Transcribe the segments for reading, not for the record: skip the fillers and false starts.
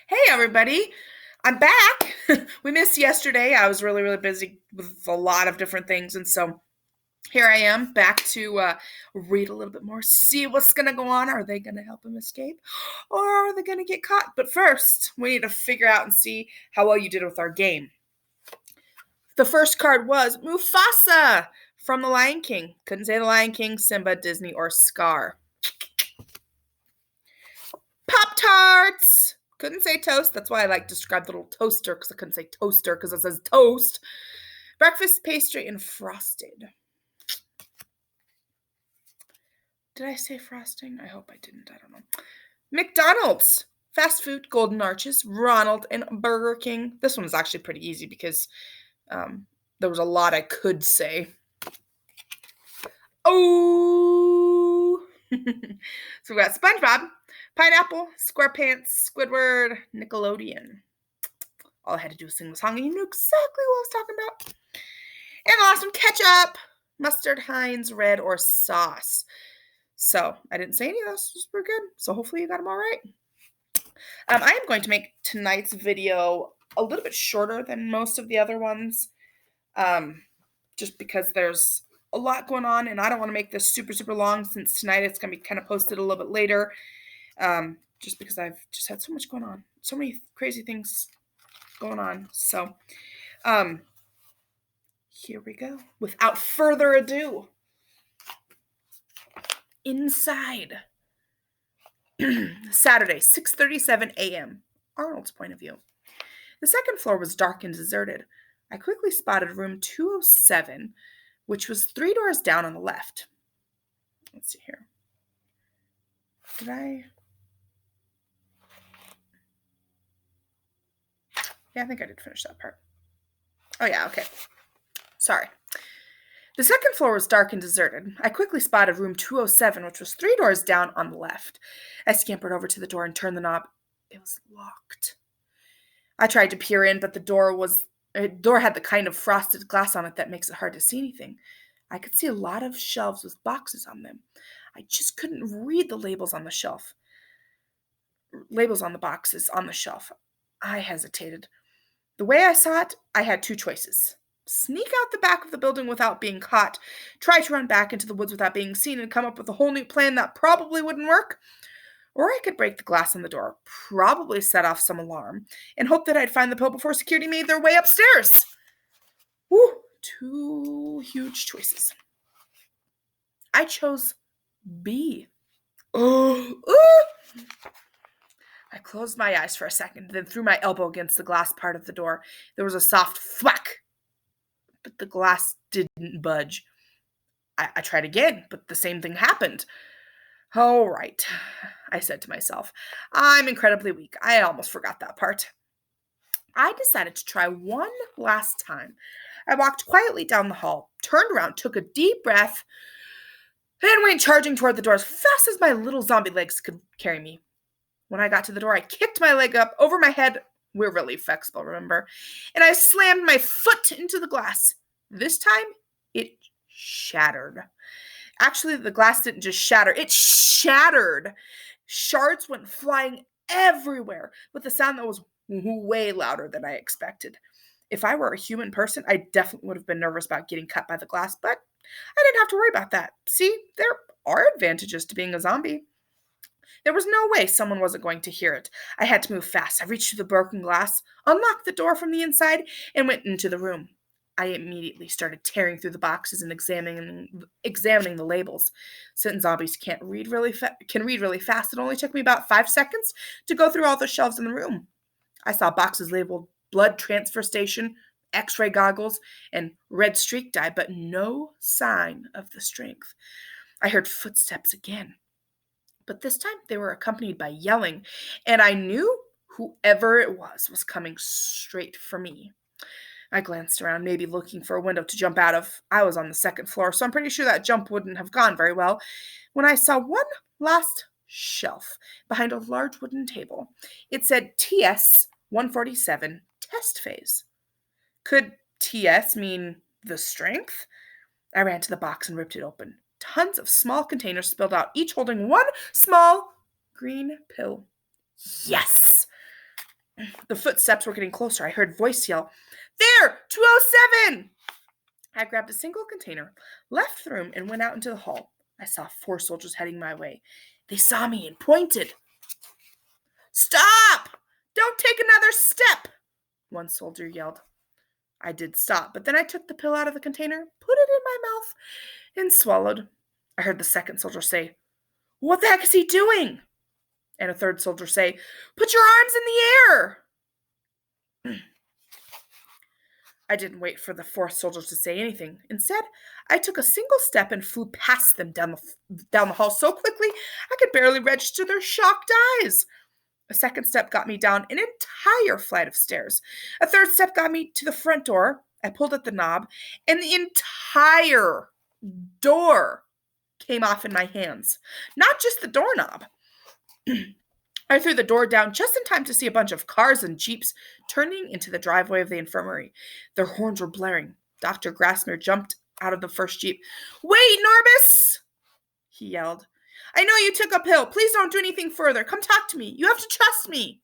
Hey, everybody. I'm back. We missed yesterday. I was really, really busy with a lot of different things. And so here I am back to read a little bit more, see what's going to go on. Are they going to help him escape or are they going to get caught? But first, we need to figure out and see how well you did with our game. The first card was Mufasa from The Lion King. Couldn't say The Lion King, Simba, Disney, or Scar. Pop-Tarts. Couldn't say toast. That's why I like to describe the little toaster, because I couldn't say toaster because it says toast. Breakfast, pastry, and frosted. Did I say frosting? I hope I didn't. I don't know. McDonald's. Fast food, Golden Arches, Ronald, and Burger King. This one was actually pretty easy because there was a lot I could say. Oh! So we got SpongeBob, Pineapple, SquarePants, Squidward, Nickelodeon. All I had to do was sing the song, and you knew exactly what I was talking about. And the last one, ketchup, mustard, Heinz, red, or sauce. So I didn't say any of those. It was pretty good. So hopefully you got them all right. I am going to make tonight's video a little bit shorter than most of the other ones, just because there's a lot going on, and I don't want to make this super, super long since tonight it's going to be kind of posted a little bit later, just because I've just had so much going on, so many crazy things going on. So here we go. Without further ado, inside. Saturday, 6:37 a.m. Arnold's point of view. The second floor was dark and deserted. I quickly spotted room 207, which was 3 doors down on the left. Let's see here. Did I? Yeah, I think I did finish that part. Oh, yeah, okay. Sorry. The second floor was dark and deserted. I quickly spotted room 207, which was 3 doors down on the left. I scampered over to the door and turned the knob. It was locked. I tried to peer in, but the door had the kind of frosted glass on it that makes it hard to see anything. I could see a lot of shelves with boxes on them. I just couldn't read the labels on the shelf. Labels on the boxes on the shelf. I hesitated. The way I saw it, I had 2 choices. Sneak out the back of the building without being caught, try to run back into the woods without being seen, and come up with a whole new plan that probably wouldn't work. Or I could break the glass on the door, probably set off some alarm, and hope that I'd find the pill before security made their way upstairs. Whew, 2 huge choices. I chose B. I closed my eyes for a second, then threw my elbow against the glass part of the door. There was a soft thwack, but the glass didn't budge. I tried again, but the same thing happened. All right, I said to myself. I'm incredibly weak. I almost forgot that part. I decided to try one last time. I walked quietly down the hall, turned around, took a deep breath, and went charging toward the door as fast as my little zombie legs could carry me. When I got to the door, I kicked my leg up over my head. We're really flexible, remember? And I slammed my foot into the glass. This time, it shattered. Actually, the glass didn't just shatter. It shattered. Shards went flying everywhere with a sound that was way louder than I expected. If I were a human person, I definitely would have been nervous about getting cut by the glass, but I didn't have to worry about that. See, there are advantages to being a zombie. There was no way someone wasn't going to hear it. I had to move fast. I reached through the broken glass, unlocked the door from the inside, and went into the room. I immediately started tearing through the boxes and examining the labels. Since zombies can read really fast, it only took me about 5 seconds to go through all the shelves in the room. I saw boxes labeled blood transfer station, x-ray goggles, and red streak dye, but no sign of the strength. I heard footsteps again, but this time they were accompanied by yelling, and I knew whoever it was coming straight for me. I glanced around, maybe looking for a window to jump out of. I was on the second floor, so I'm pretty sure that jump wouldn't have gone very well, when I saw one last shelf behind a large wooden table. It said TS 147 test phase. Could TS mean the strength? I ran to the box and ripped it open. Tons of small containers spilled out, each holding one small green pill. Yes! The footsteps were getting closer. I heard a voice yell, "There! 207!" I grabbed a single container, left the room, and went out into the hall. I saw 4 soldiers heading my way. They saw me and pointed. "Stop! Don't take another step!" one soldier yelled. I did stop, but then I took the pill out of the container, put it in my mouth, and swallowed. I heard the second soldier say, "What the heck is he doing?" And a third soldier say, "Put your arms in the air!" I didn't wait for the 4th soldier to say anything. Instead, I took a single step and flew past them down the hall so quickly I could barely register their shocked eyes. A second step got me down an entire flight of stairs. A third step got me to the front door. I pulled at the knob, and the entire door came off in my hands. Not just the doorknob. I threw the door down just in time to see a bunch of cars and jeeps turning into the driveway of the infirmary. Their horns were blaring. Dr. Grassmere jumped out of the first jeep. "Wait, Norbis!" he yelled. "I know you took a pill. Please don't do anything further. Come talk to me. You have to trust me."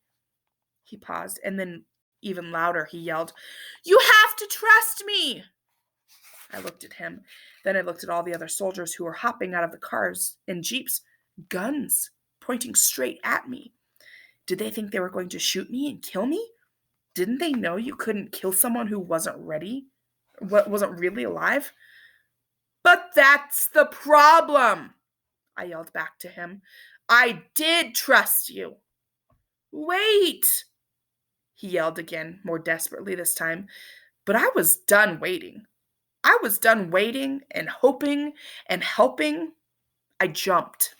He paused, and then even louder he yelled, "You have to trust me!" I looked at him. Then I looked at all the other soldiers who were hopping out of the cars and jeeps, guns pointing straight at me. Did they think they were going to shoot me and kill me? Didn't they know you couldn't kill someone who wasn't really alive? "But that's the problem," I yelled back to him. "I did trust you." "Wait," he yelled again, more desperately this time. But I was done waiting. I was done waiting and hoping and helping. I jumped.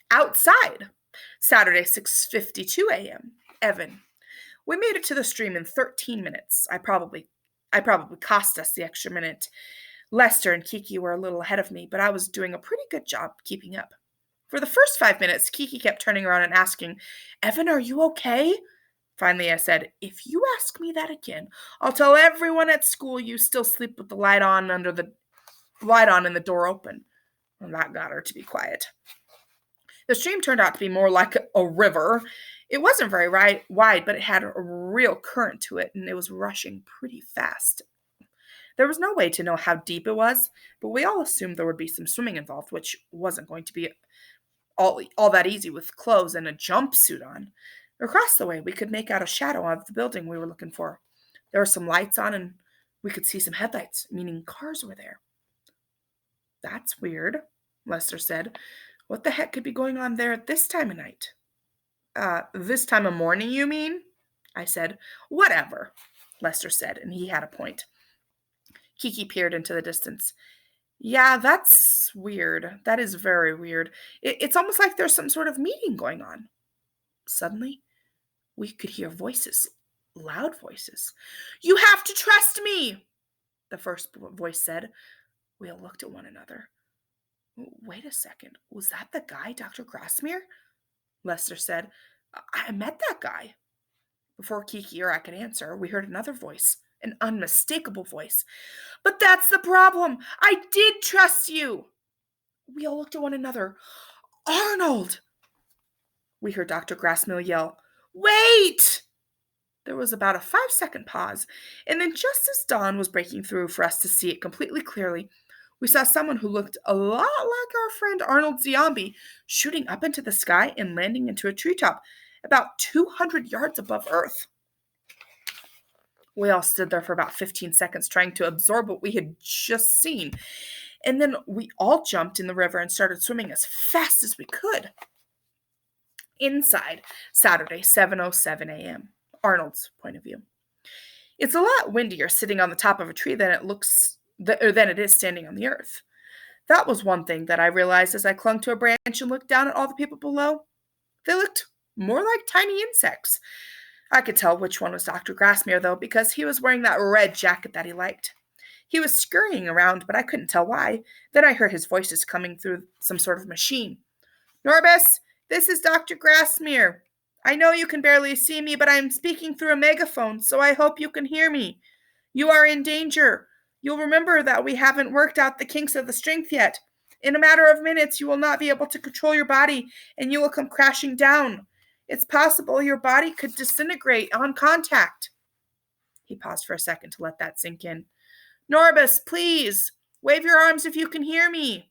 Outside, Saturday, 6:52 a.m. Evan. We made it to the stream in 13 minutes. I probably cost us the extra minute. Lester and Kiki were a little ahead of me, but I was doing a pretty good job keeping up. For the first 5 minutes, Kiki kept turning around and asking, "Evan, are you okay?" Finally, I said, "If you ask me that again, I'll tell everyone at school you still sleep with the light on and the door open." And that got her to be quiet. The stream turned out to be more like a river. It wasn't very wide, but it had a real current to it, and it was rushing pretty fast. There was no way to know how deep it was, but we all assumed there would be some swimming involved, which wasn't going to be all that easy with clothes and a jumpsuit on. Across the way, we could make out a shadow of the building we were looking for. There were some lights on, and we could see some headlights, meaning cars were there. "That's weird," Lester said. "What the heck could be going on there at this time of night?" This time of morning, you mean?" I said. "Whatever," Lester said, and he had a point. Kiki peered into the distance. "Yeah, that's weird. That is very weird. It's almost like there's some sort of meeting going on." Suddenly, we could hear voices, loud voices. "You have to trust me," the first voice said. We all looked at one another. "Wait a second. Was that the guy, Dr. Grassmere?" Lester said. I met that guy." Before Kiki or I could answer, we heard another voice, an unmistakable voice. "But that's the problem. I did trust you." We all looked at one another. "Arnold!" We heard Dr. Grassmere yell, "Wait!" There was about a 5-second pause, and then just as dawn was breaking through for us to see it completely clearly, we saw someone who looked a lot like our friend Arnold Zombie shooting up into the sky and landing into a treetop about 200 yards above Earth. We all stood there for about 15 seconds trying to absorb what we had just seen, and then we all jumped in the river and started swimming as fast as we could. Inside, Saturday, 7:07 a.m. Arnold's point of view. It's a lot windier sitting on the top of a tree than it is standing on the earth. That was one thing that I realized as I clung to a branch and looked down at all the people below. They looked more like tiny insects. I could tell which one was Dr. Grassmere, though, because he was wearing that red jacket that he liked. He was scurrying around, but I couldn't tell why. Then I heard his voices coming through some sort of machine. "Norbis, this is Dr. Grassmere. I know you can barely see me, but I'm speaking through a megaphone, so I hope you can hear me. You are in danger. You'll remember that we haven't worked out the kinks of the strength yet. In a matter of minutes, you will not be able to control your body, and you will come crashing down. It's possible your body could disintegrate on contact. He paused for a second to let that sink in. Norbus, please, wave your arms if you can hear me.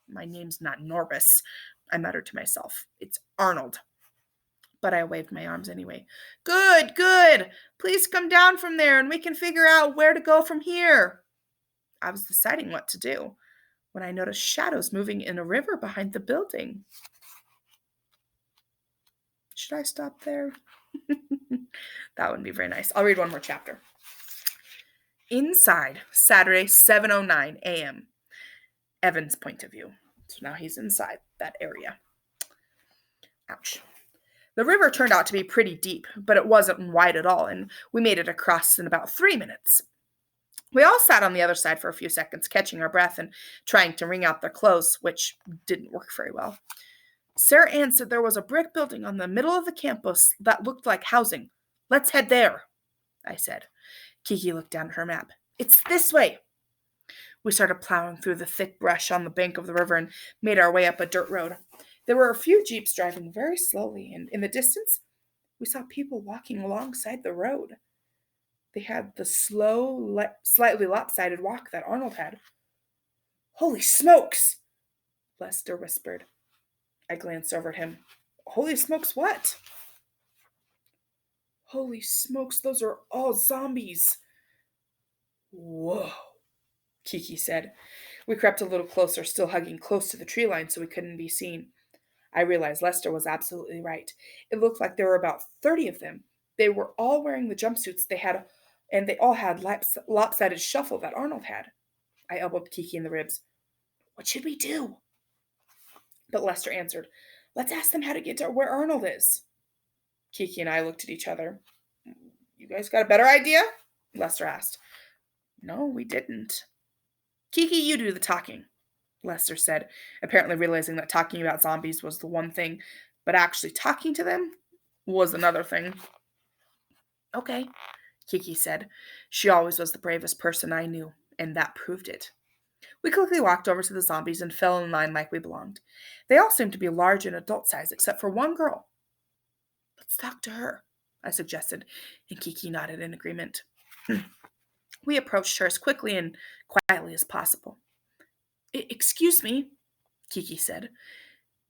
My name's not Norbus, I muttered to myself. It's Arnold. But I waved my arms anyway. Good, good. Please come down from there and we can figure out where to go from here. I was deciding what to do when I noticed shadows moving in a river behind the building. Should I stop there? That wouldn't be very nice. I'll read one more chapter. Inside, Saturday, 7:09 a.m. Evan's point of view. So now he's inside that area. Ouch. The river turned out to be pretty deep, but it wasn't wide at all, and we made it across in about 3 minutes. We all sat on the other side for a few seconds, catching our breath and trying to wring out their clothes, which didn't work very well. Sarah Ann said there was a brick building on the middle of the campus that looked like housing. Let's head there, I said. Kiki looked down at her map. It's this way. We started plowing through the thick brush on the bank of the river and made our way up a dirt road. There were a few jeeps driving very slowly, and in the distance, we saw people walking alongside the road. They had the slow, slightly lopsided walk that Arnold had. Holy smokes, Lester whispered. I glanced over at him. Holy smokes, what? Holy smokes, those are all zombies. Whoa, Kiki said. We crept a little closer, still hugging close to the tree line so we couldn't be seen. I realized Lester was absolutely right. It looked like there were about 30 of them. They were all wearing the jumpsuits they had, and they all had lopsided shuffle that Arnold had. I elbowed Kiki in the ribs. What should we do? But Lester answered, let's ask them how to get to where Arnold is. Kiki and I looked at each other. You guys got a better idea? Lester asked. No, we didn't. Kiki, you do the talking, Lester said, apparently realizing that talking about zombies was the one thing, but actually talking to them was another thing. Okay, Kiki said. She always was the bravest person I knew, and that proved it. We quickly walked over to the zombies and fell in line like we belonged. They all seemed to be large and adult size, except for one girl. Let's talk to her, I suggested, and Kiki nodded in agreement. We approached her as quickly and quietly as possible. Excuse me, Kiki said.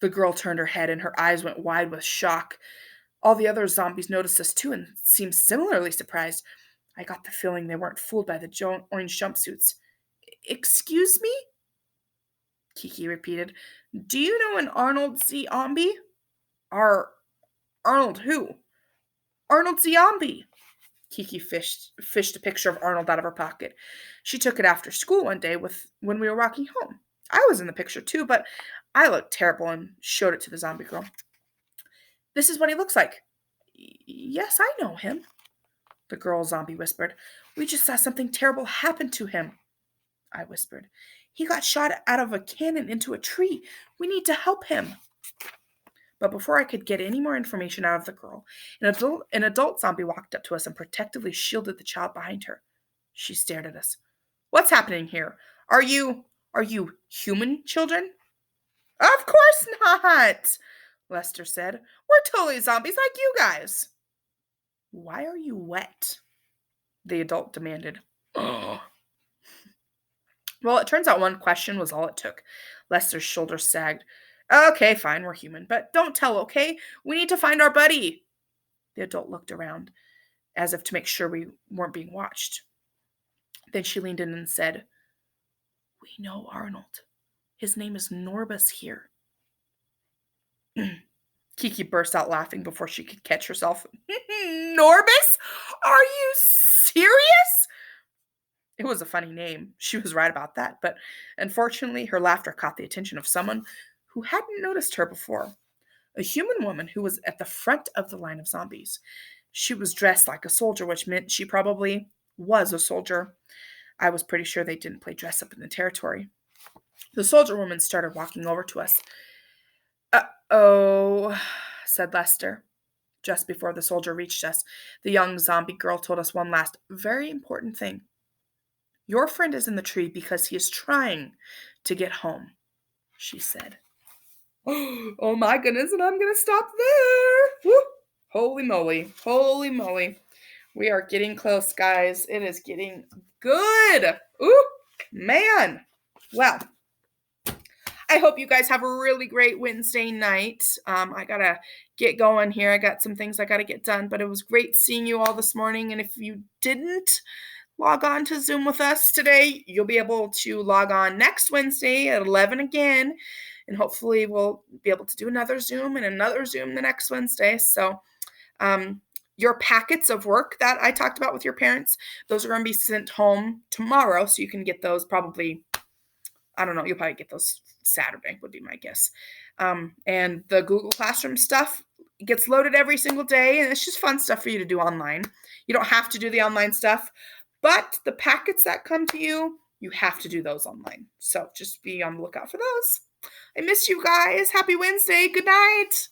The girl turned her head and her eyes went wide with shock. All the other zombies noticed us too and seemed similarly surprised. I got the feeling they weren't fooled by the orange jumpsuits. Excuse me? Kiki repeated. Do you know an Arnold Zombie? Arnold who? Arnold Zombie. Kiki fished a picture of Arnold out of her pocket. She took it after school one day when we were walking home. I was in the picture too, but I looked terrible and showed it to the zombie girl. This is what he looks like. Yes, I know him, the girl zombie whispered. We just saw something terrible happen to him, I whispered. He got shot out of a cannon into a tree. We need to help him. But before I could get any more information out of the girl, an adult zombie walked up to us and protectively shielded the child behind her. She stared at us. What's happening here? Are you human children? Of course not, Lester said. We're totally zombies like you guys. Why are you wet? The adult demanded. Oh. Well, it turns out one question was all it took. Lester's shoulders sagged. Okay, fine, we're human, but don't tell, okay? We need to find our buddy. The adult looked around, as if to make sure we weren't being watched. Then she leaned in and said, We know Arnold. His name is Norbus here. Kiki burst out laughing before she could catch herself. Norbus? Are you serious? It was a funny name. She was right about that, but unfortunately, her laughter caught the attention of someone who hadn't noticed her before. A human woman who was at the front of the line of zombies. She was dressed like a soldier, which meant she probably was a soldier. I was pretty sure they didn't play dress up in the territory. The soldier woman started walking over to us. Uh-oh, said Lester. Just before the soldier reached us, the young zombie girl told us one last very important thing. Your friend is in the tree because he is trying to get home, she said. Oh my goodness, and I'm gonna stop there. Woo! Holy moly. Holy moly. We are getting close, guys. It is getting good. Ooh, man. Well, I hope you guys have a really great Wednesday night. I gotta get going here. I got some things I gotta get done, but it was great seeing you all this morning. And if you didn't log on to Zoom with us today, you'll be able to log on next Wednesday at 11 again. And hopefully we'll be able to do another Zoom and another Zoom the next Wednesday. So your packets of work that I talked about with your parents, those are going to be sent home tomorrow. So you can get those probably, I don't know, you'll probably get those Saturday would be my guess. And the Google Classroom stuff gets loaded every single day. And it's just fun stuff for you to do online. You don't have to do the online stuff, but the packets that come to you, you have to do those online. So just be on the lookout for those. I miss you guys. Happy Wednesday. Good night.